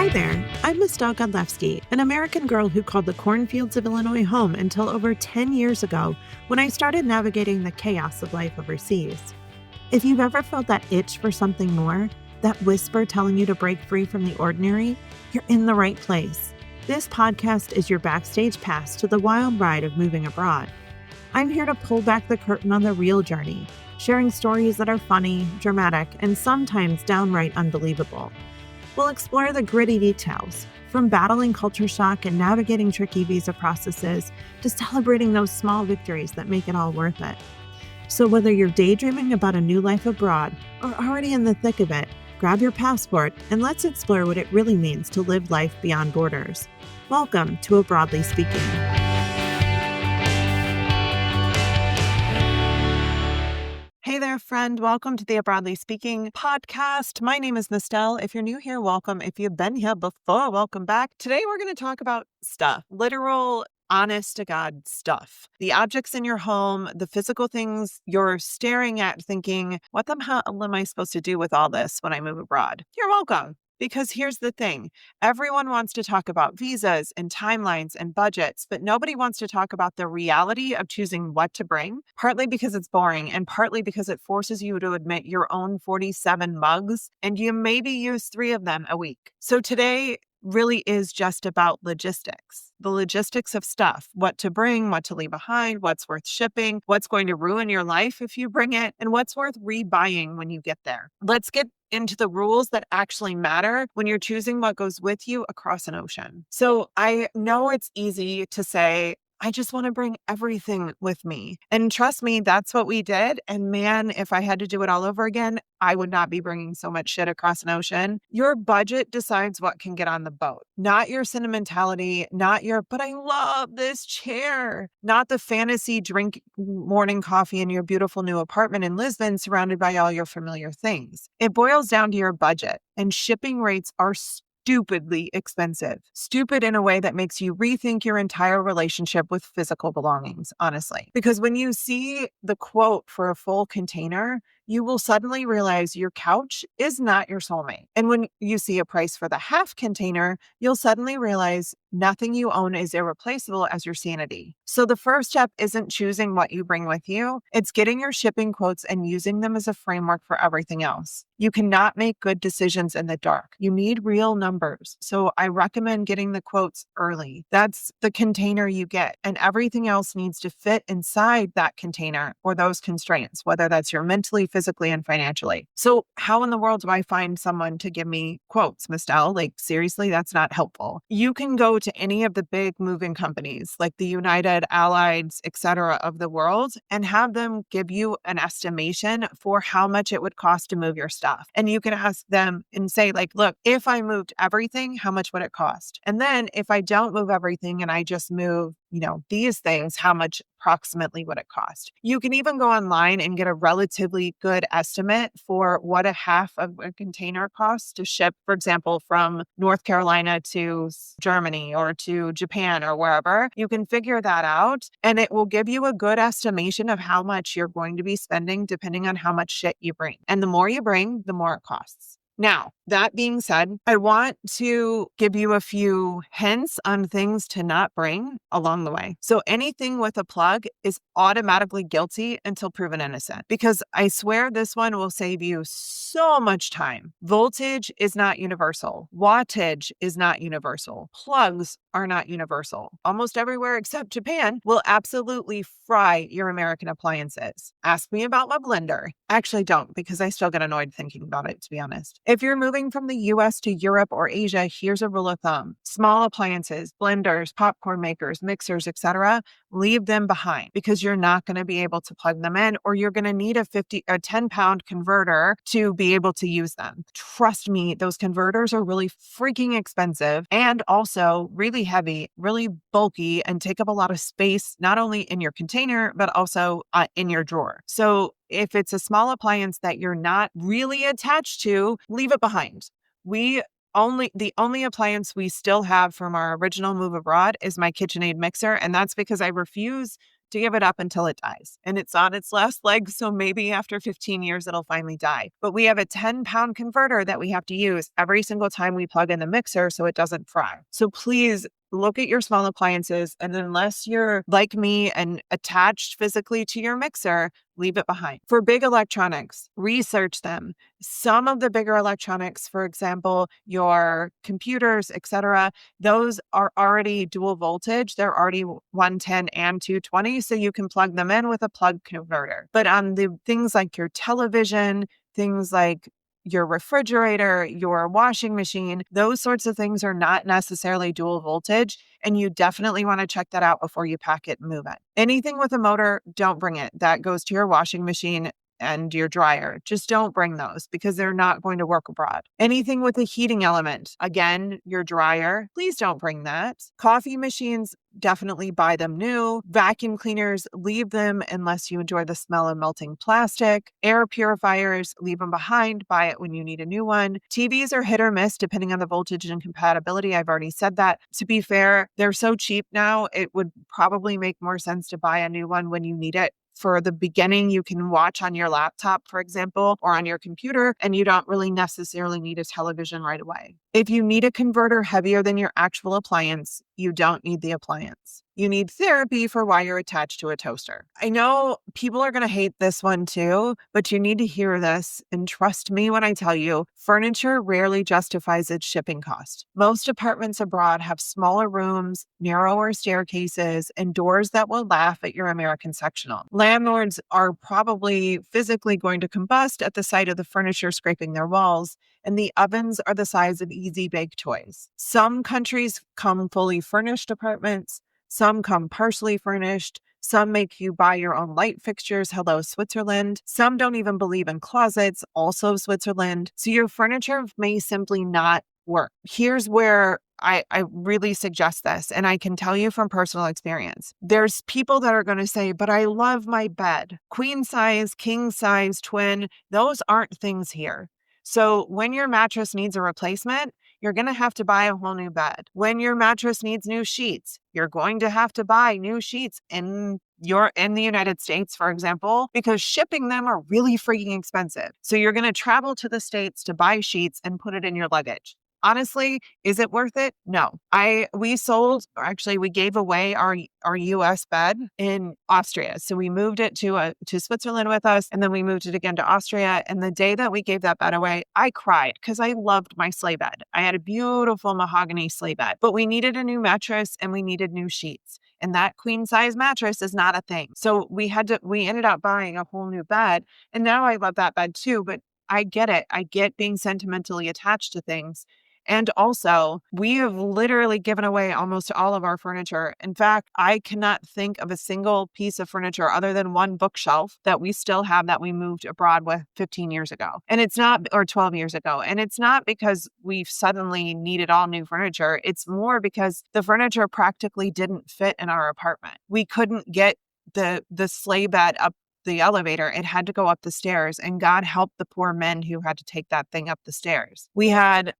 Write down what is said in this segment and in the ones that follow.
Hi there, I'm Mistel Godlewski, an American girl who called the cornfields of Illinois home until over 10 years ago when I started navigating the chaos of life overseas. If you've ever felt that itch for something more, that whisper telling you to break free from the ordinary, you're in the right place. This podcast is your backstage pass to the wild ride of moving abroad. I'm here to pull back the curtain on the real journey, sharing stories that are funny, dramatic, and sometimes downright unbelievable. We'll explore the gritty details, from battling culture shock and navigating tricky visa processes to celebrating those small victories that make it all worth it. So whether you're daydreaming about a new life abroad or already in the thick of it, grab your passport and let's explore what it really means to live life beyond borders. Welcome to A Broadly Speaking. Hey there, friend. Welcome to the A Broadly Speaking podcast. My name is Mistel. If you're new here, welcome. If you've been here before, welcome back. Today, we're going to talk about stuff, literal, honest to God stuff. The objects in your home, the physical things you're staring at thinking, what the hell am I supposed to do with all this when I move abroad? You're welcome. Because here's the thing, everyone wants to talk about visas and timelines and budgets, but nobody wants to talk about the reality of choosing what to bring, partly because it's boring and partly because it forces you to admit your own 47 mugs, and you maybe use 3 of them a week. So today really is just about logistics, the logistics of stuff, what to bring, what to leave behind, what's worth shipping, what's going to ruin your life if you bring it, and what's worth rebuying when you get there. Let's get into the rules that actually matter when you're choosing what goes with you across an ocean. So I know it's easy to say, I just want to bring everything with me. And trust me, that's what we did. And man, if I had to do it all over again, I would not be bringing so much shit across an ocean. Your budget decides what can get on the boat, not your sentimentality, not your, but I love this chair, not the fantasy drink morning coffee in your beautiful new apartment in Lisbon surrounded by all your familiar things. It boils down to your budget, and shipping rates are stupidly expensive. Stupid in a way that makes you rethink your entire relationship with physical belongings, honestly. Because when you see the quote for a full container, you will suddenly realize your couch is not your soulmate. And when you see a price for the half container, you'll suddenly realize nothing you own is irreplaceable as your sanity. So the first step isn't choosing what you bring with you. It's getting your shipping quotes and using them as a framework for everything else. You cannot make good decisions in the dark. You need real numbers. So I recommend getting the quotes early. That's the container you get. And everything else needs to fit inside that container or those constraints, whether that's your mentally, physically, and financially. So how in the world do I find someone to give me quotes, Mistel? Like, seriously, that's not helpful. You can go to any of the big moving companies like the United, Allied, etc. of the world and have them give you an estimation for how much it would cost to move your stuff. And you can ask them and say, like, look, if I moved everything, how much would it cost? And then if I don't move everything and I just move, these things, how much approximately would it cost? You can even go online and get a relatively good estimate for what a half of a container costs to ship, for example, from North Carolina to Germany or to Japan or wherever. You can figure that out and it will give you a good estimation of how much you're going to be spending depending on how much shit you bring. And the more you bring, the more it costs. Now, that being said, I want to give you a few hints on things to not bring along the way. So anything with a plug is automatically guilty until proven innocent, because I swear this one will save you so much time. Voltage is not universal. Wattage is not universal. Plugs are not universal. Almost everywhere except Japan will absolutely fry your American appliances. Ask me about my blender. Actually, don't, because I still get annoyed thinking about it, to be honest. If you're moving from the US to Europe or Asia, here's a rule of thumb. Small appliances, blenders, popcorn makers, mixers, etc., leave them behind because you're not going to be able to plug them in, or you're going to need a 10-pound converter to be able to use them. Trust me, those converters are really freaking expensive and also really heavy, really bulky, and take up a lot of space, not only in your container, but also in your drawer. So if it's a small appliance that you're not really attached to, leave it behind. The only appliance we still have from our original move abroad is my KitchenAid mixer. And that's because I refuse to give it up until it dies. And it's on its last leg, so maybe after 15 years, it'll finally die. But we have a 10-pound converter that we have to use every single time we plug in the mixer so it doesn't fry. So please look at your small appliances, and unless you're like me and attached physically to your mixer, leave it behind. For big electronics, research them. Some of the bigger electronics, for example, your computers, etc., those are already dual voltage. They're already 110 and 220, so you can plug them in with a plug converter. But on the things like your television, things like your refrigerator, your washing machine, those sorts of things are not necessarily dual voltage. And you definitely want to check that out before you pack it and move it. Anything with a motor, don't bring it. That goes to your washing machine and your dryer. Just don't bring those because they're not going to work abroad. Anything with a heating element, again, your dryer, please don't bring that. Coffee machines, definitely buy them new. Vacuum cleaners, leave them unless you enjoy the smell of melting plastic. Air purifiers, leave them behind. Buy it when you need a new one. TVs are hit or miss depending on the voltage and compatibility. I've already said that. To be fair, they're so cheap now, it would probably make more sense to buy a new one when you need it. For the beginning, you can watch on your laptop, for example, or on your computer, and you don't really necessarily need a television right away. If you need a converter heavier than your actual appliance, you don't need the appliance. You need therapy for why you're attached to a toaster. I know people are going to hate this one too, but you need to hear this and trust me when I tell you, furniture rarely justifies its shipping cost. Most apartments abroad have smaller rooms, narrower staircases, and doors that will laugh at your American sectional. Landlords are probably physically going to combust at the sight of the furniture scraping their walls, and the ovens are the size of easy bake toys. Some countries come fully furnished apartments. Some come partially furnished. Some make you buy your own light fixtures. Hello, Switzerland. Some don't even believe in closets. Also, Switzerland. So your furniture may simply not work. Here's where I really suggest this, and I can tell you from personal experience. There's people that are going to say, but I love my bed. Queen size, king size, twin, those aren't things here. So when your mattress needs a replacement, you're going to have to buy a whole new bed. When your mattress needs new sheets, you're going to have to buy new sheets in the United States, for example, because shipping them are really freaking expensive. So you're going to travel to the States to buy sheets and put it in your luggage. Honestly, is it worth it? No. We gave away our US bed in Austria. So we moved it to Switzerland with us, and then we moved it again to Austria. And the day that we gave that bed away, I cried because I loved my sleigh bed. I had a beautiful mahogany sleigh bed, but we needed a new mattress and we needed new sheets. And that queen size mattress is not a thing. So we ended up buying a whole new bed. And now I love that bed too, but I get it. I get being sentimentally attached to things. And also, we have literally given away almost all of our furniture. In fact, I cannot think of a single piece of furniture other than one bookshelf that we still have that we moved abroad with 15 years ago. And it's not, or 12 years ago. And it's not because we've suddenly needed all new furniture. It's more because the furniture practically didn't fit in our apartment. We couldn't get the sleigh bed up the elevator. It had to go up the stairs, and God help the poor men who had to take that thing up the stairs. We had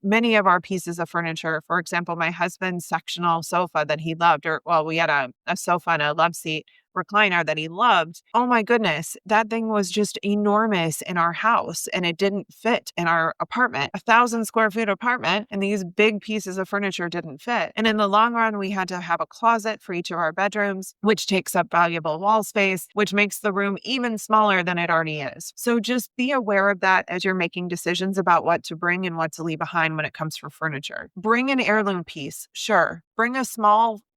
many of our pieces of furniture. For example, my husband's sectional sofa that he loved, we had a sofa and a love seat recliner that he loved. Oh my goodness, that thing was just enormous in our house and it didn't fit in our apartment, 1,000 square foot apartment, and these big pieces of furniture didn't fit. And in the long run, we had to have a closet for each of our bedrooms, which takes up valuable wall space, which makes the room even smaller than it already is. So just be aware of that as you're making decisions about what to bring and what to leave behind when it comes to furniture. Bring an heirloom piece, sure. Bring a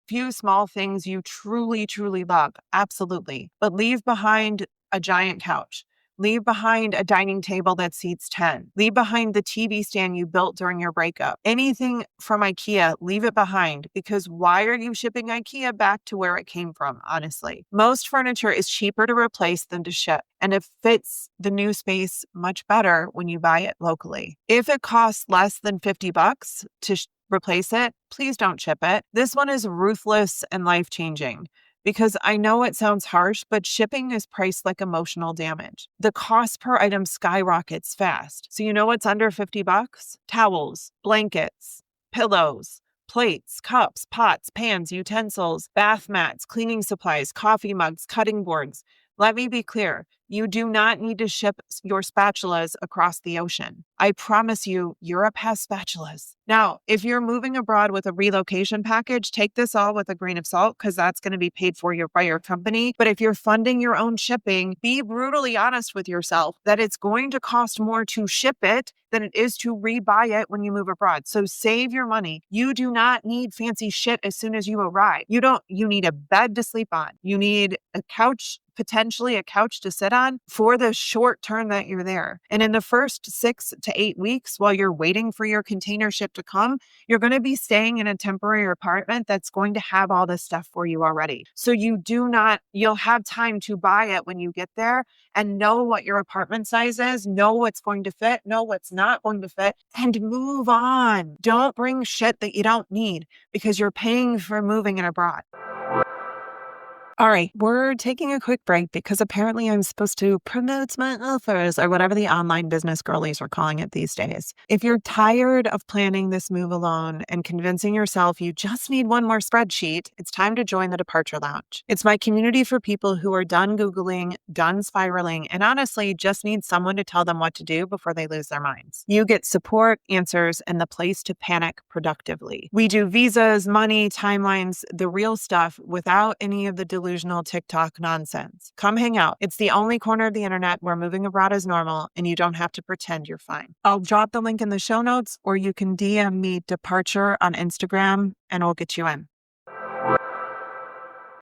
few small things you truly, truly love. Absolutely. But leave behind a giant couch. Leave behind a dining table that seats 10. Leave behind the TV stand you built during your breakup. Anything from IKEA, leave it behind, because why are you shipping IKEA back to where it came from, honestly? Most furniture is cheaper to replace than to ship, and it fits the new space much better when you buy it locally. If it costs less than $50 to replace it, please don't ship it. This one is ruthless and life-changing. Because I know it sounds harsh, but shipping is priced like emotional damage. The cost per item skyrockets fast. So you know what's under $50? Towels, blankets, pillows, plates, cups, pots, pans, utensils, bath mats, cleaning supplies, coffee mugs, cutting boards. Let me be clear. You do not need to ship your spatulas across the ocean. I promise you, Europe has spatulas. Now, if you're moving abroad with a relocation package, take this all with a grain of salt because that's going to be paid for by your company. But if you're funding your own shipping, be brutally honest with yourself that it's going to cost more to ship it than it is to rebuy it when you move abroad. So save your money. You do not need fancy shit as soon as you arrive. You need a bed to sleep on. You need a couch, potentially a couch to sit on for the short term that you're there. And in the first 6 to 8 weeks, while you're waiting for your container ship to come, you're going to be staying in a temporary apartment that's going to have all this stuff for you already. So you'll have time to buy it when you get there and know what your apartment size is, know what's going to fit, know what's not going to fit, and move on. Don't bring shit that you don't need because you're paying for moving it abroad. All right, we're taking a quick break because apparently I'm supposed to promote my offers or whatever the online business girlies are calling it these days. If you're tired of planning this move alone and convincing yourself you just need one more spreadsheet, it's time to join the Departure Lounge. It's my community for people who are done Googling, done spiraling, and honestly just need someone to tell them what to do before they lose their minds. You get support, answers, and the place to panic productively. We do visas, money, timelines, the real stuff without any of the delusional TikTok nonsense. Come hang out. It's the only corner of the internet where moving abroad is normal and you don't have to pretend you're fine. I'll drop the link in the show notes or you can DM me Departure on Instagram and I'll get you in.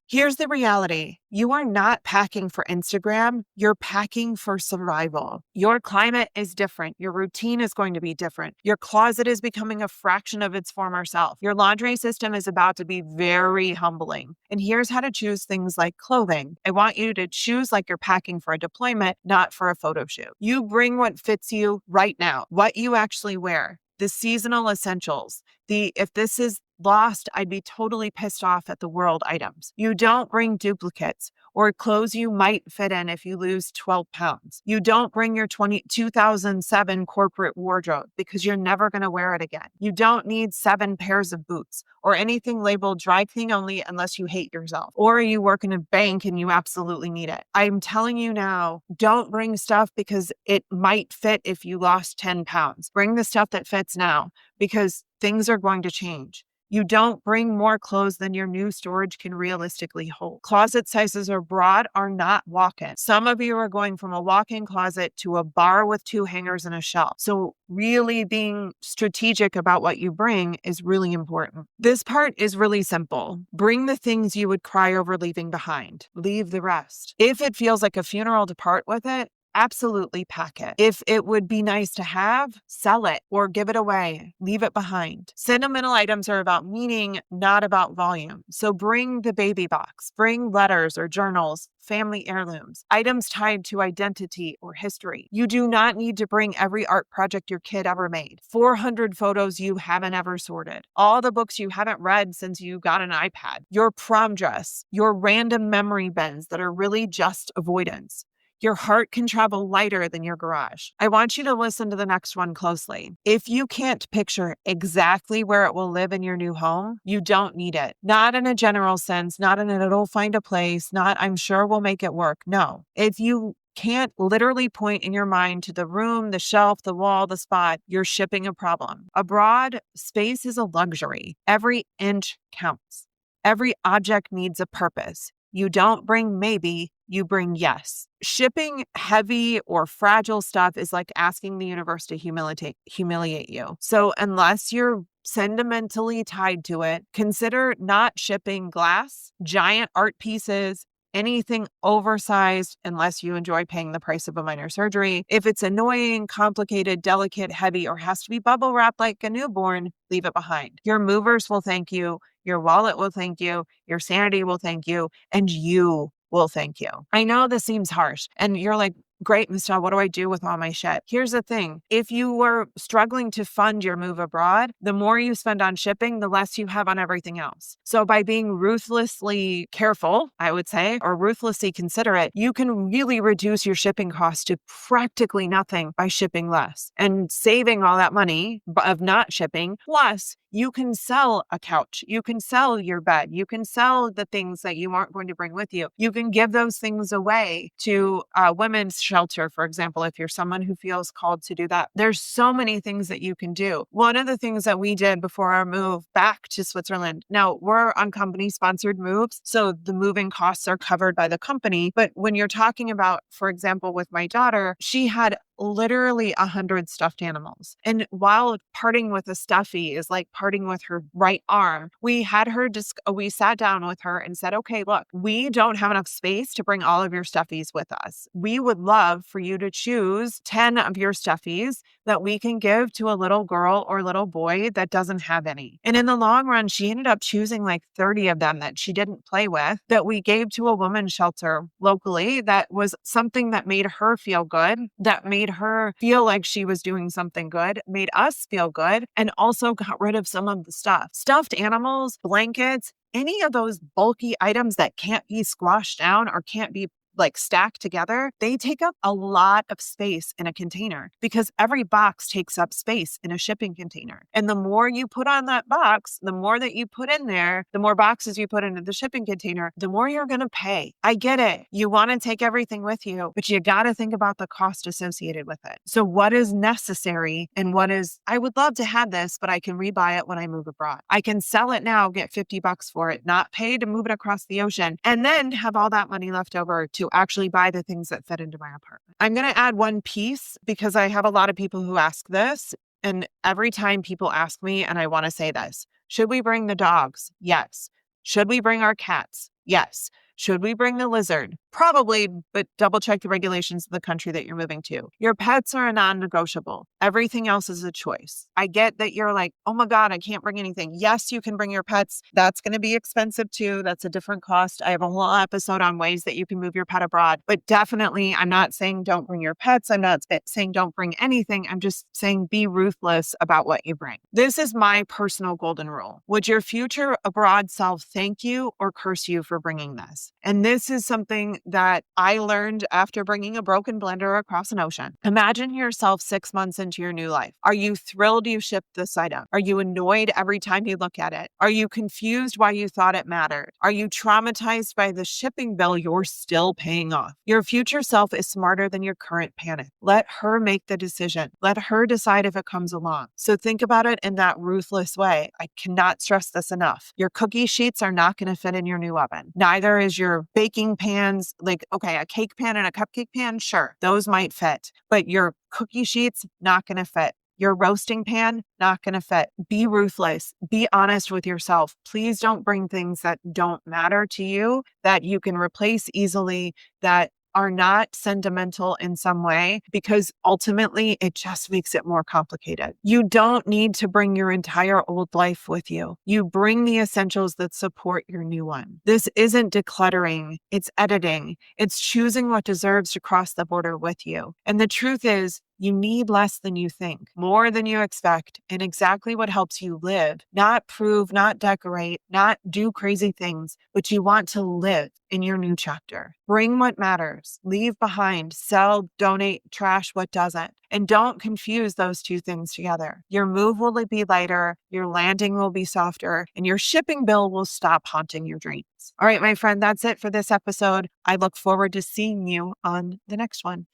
Here's the reality. You are not packing for Instagram. You're packing for survival. Your climate is different. Your routine is going to be different. Your closet is becoming a fraction of its former self. Your laundry system is about to be very humbling. And here's how to choose things like clothing. I want you to choose like you're packing for a deployment, not for a photo shoot. You bring what fits you right now, what you actually wear, the seasonal essentials. If this is lost, I'd be totally pissed off at the world items. You don't bring duplicates or clothes you might fit in if you lose 12 pounds. You don't bring your 2007 corporate wardrobe because you're never going to wear it again. You don't need 7 pairs of boots or anything labeled dry clean only unless you hate yourself or you work in a bank and you absolutely need it. I'm telling you now, don't bring stuff because it might fit if you lost 10 pounds. Bring the stuff that fits now because things are going to change. You don't bring more clothes than your new storage can realistically hold. Closet sizes are broad are not walk-in. Some of you are going from a walk-in closet to a bar with 2 hangers and a shelf. So really being strategic about what you bring is really important. This part is really simple. Bring the things you would cry over leaving behind. Leave the rest. If it feels like a funeral to part with it, absolutely pack it. If it would be nice to have, sell it or give it away. Leave it behind. Sentimental items are about meaning, not about volume. So bring the baby box, bring letters or journals, family heirlooms, items tied to identity or history. You do not need to bring every art project your kid ever made, 400 photos you haven't ever sorted, all the books you haven't read since you got an iPad, your prom dress, your random memory bends that are really just avoidance. Your heart can travel lighter than your garage. I want you to listen to the next one closely. If you can't picture exactly where it will live in your new home, you don't need it. Not in a general sense, not in an it'll find a place, not I'm sure we'll make it work. No. If you can't literally point in your mind to the room, the shelf, the wall, the spot, you're shipping a problem. Abroad, space is a luxury. Every inch counts. Every object needs a purpose. You don't bring maybe, you bring yes. Shipping heavy or fragile stuff is like asking the universe to humiliate you. So unless you're sentimentally tied to it, consider not shipping glass, giant art pieces, anything oversized unless you enjoy paying the price of a minor surgery. If it's annoying, complicated, delicate, heavy, or has to be bubble wrapped like a newborn, leave it behind. Your movers will thank you. Your wallet will thank you. Your sanity will thank you. And you will thank you. I know this seems harsh and you're like, Great, Michelle, what do I do with all my shit? Here's the thing. If you were struggling to fund your move abroad, the more you spend on shipping, the less you have on everything else. So by being ruthlessly careful, I would say, or ruthlessly considerate, you can really reduce your shipping costs to practically nothing by shipping less and saving all that money of not shipping. Plus, you can sell a couch. You can sell your bed. You can sell the things that you aren't going to bring with you. You can give those things away to a women's shelter, for example, if you're someone who feels called to do that. There's so many things that you can do. One of the things that we did before our move back to Switzerland, now we're on company sponsored moves, so the moving costs are covered by the company. But when you're talking about, for example, with my daughter, she had literally 100 stuffed animals. And while parting with a stuffy is like parting with her right arm, we sat down with her and said, okay, look, we don't have enough space to bring all of your stuffies with us. We would love for you to choose 10 of your stuffies that we can give to a little girl or little boy that doesn't have any. And in the long run, she ended up choosing like 30 of them that she didn't play with that we gave to a women's shelter locally. That was something that made her feel good, that made her feel like she was doing something good, made us feel good, and also got rid of some of the stuff. Stuffed animals, blankets, any of those bulky items that can't be squashed down or can't be like stacked together, they take up a lot of space in a container because every box takes up space in a shipping container. And the more you put on that box, the more that you put in there, the more boxes you put into the shipping container, the more you're going to pay. I get it. You want to take everything with you, but you got to think about the cost associated with it. So what is necessary and what is, I would love to have this, but I can rebuy it when I move abroad. I can sell it now, get $50 for it, not pay to move it across the ocean, and then have all that money left over to actually buy the things that fit into my apartment. I'm going to add one piece because I have a lot of people who ask this. And every time people ask me, and I want to say this, should we bring the dogs? Yes. Should we bring our cats? Yes. Should we bring the lizard? Probably, but double check the regulations of the country that you're moving to. Your pets are a non-negotiable. Everything else is a choice. I get that you're like, oh my God, I can't bring anything. Yes, you can bring your pets. That's going to be expensive too. That's a different cost. I have a whole episode on ways that you can move your pet abroad. But definitely, I'm not saying don't bring your pets. I'm not saying don't bring anything. I'm just saying be ruthless about what you bring. This is my personal golden rule. Would your future abroad self thank you or curse you for bringing this? And this is something that I learned after bringing a broken blender across an ocean. Imagine yourself 6 months into your new life. Are you thrilled you shipped this item? Are you annoyed every time you look at it? Are you confused why you thought it mattered? Are you traumatized by the shipping bill you're still paying off? Your future self is smarter than your current panic. Let her make the decision. Let her decide if it comes along. So think about it in that ruthless way. I cannot stress this enough. Your cookie sheets are not going to fit in your new oven. Neither is your baking pans. Like, okay, a cake pan and a cupcake pan, sure, those might fit, but your cookie sheets, not going to fit. Your roasting pan, not going to fit. Be ruthless. Be honest with yourself. Please don't bring things that don't matter to you, that you can replace easily, that are not sentimental in some way, because ultimately it just makes it more complicated. You don't need to bring your entire old life with you. You bring the essentials that support your new one. This isn't decluttering. It's editing. It's choosing what deserves to cross the border with you. And the truth is, you need less than you think, more than you expect, and exactly what helps you live, not prove, not decorate, not do crazy things, but you want to live in your new chapter. Bring what matters, leave behind, sell, donate, trash what doesn't. And don't confuse those two things together. Your move will be lighter, your landing will be softer, and your shipping bill will stop haunting your dreams. All right, my friend, that's it for this episode. I look forward to seeing you on the next one.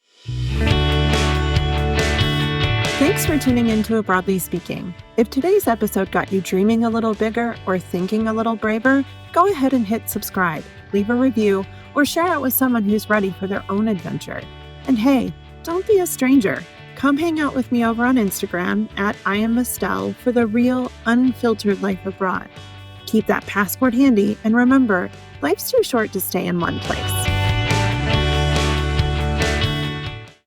Thanks for tuning in to Broadly Speaking. If today's episode got you dreaming a little bigger or thinking a little braver, go ahead and hit subscribe, leave a review, or share it with someone who's ready for their own adventure. And hey, don't be a stranger. Come hang out with me over on Instagram at @IamEstelle for the real, unfiltered life abroad. Keep that passport handy, and remember, life's too short to stay in one place.